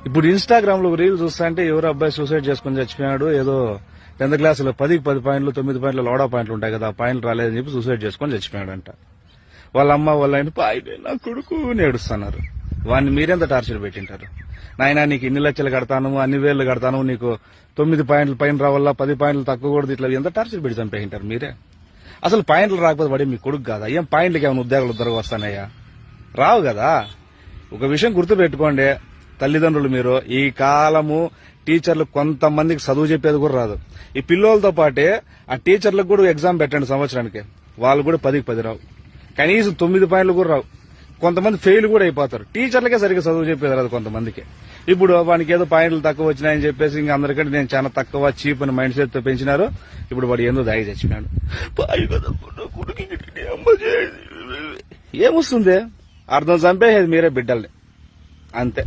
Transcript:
ఇప్పుడు ఇన్స్టాగ్రామ్ లో రీల్ చూస్తా అంటే ఎవరు అబ్బాయి సూసైడ్ చేసుకుని చచ్చిపోయాడు, ఏదో 10th క్లాసులో 10కి 10 పాయింట్లు 9 పాయింట్లు లోడా పాయింట్లు ఉంటాయి కదా, ఆ పాయింట్లు రాలేదని చెప్పి సూసైడ్ చేసుకుని చచ్చిపోయాడంట. వాళ్ళ అమ్మ వాళ్ళ ఆయన పాయినే నా కొడుకు ఏడుస్తున్నారు. వాడిని మీరెంత టార్చర్ పెట్టింటారు? నాయన నీకు ఇన్ని లక్షలు కడతాను, అన్ని వేలు కడతాను, నీకు 9 పాయింట్లు పైన రావాలా, 10 పాయింట్లు తక్కువ కూడా ఇట్లా ఎంత టార్చర్ పెట్టి చంపేయింటారు మీరే. అసలు పాయింట్లు రాకపోతే పడి మీ కొడుకు కాదా? ఏం పాయింట్లకి ఏమైనా ఉద్యోగాలు వస్తానయ్యా? రావు కదా. ఒక విషయం గుర్తుపెట్టుకోండి తల్లిదండ్రులు, మీరు ఈ కాలము టీచర్లు కొంతమందికి చదువు చెప్పేది కూడా రాదు. ఈ పిల్లలతో పాటే ఆ టీచర్లకు కూడా ఎగ్జామ్ పెట్టండి సంవత్సరానికి, వాళ్ళు కూడా 10కి 10 రావు, కనీసం 9 పాయింట్లు కూడా రావు. కొంతమంది ఫెయిల్ కూడా అయిపోతారు. టీచర్లకే సరిగ్గా చదువు చెప్పేది రాదు కొంతమందికి. ఇప్పుడు వానికి ఏదో పాయింట్లు తక్కువ వచ్చినాయని చెప్పేసి ఇంకా అందరికంటే నేను చాలా తక్కువ చీప్ అని మైండ్ సెట్ తో పెంచినారు. ఇప్పుడు వాడు ఏందో దాగి చచ్చినాడు. ఏమొస్తుంది? అర్థం చంపేది మీరే బిడ్డల్ని, అంతే.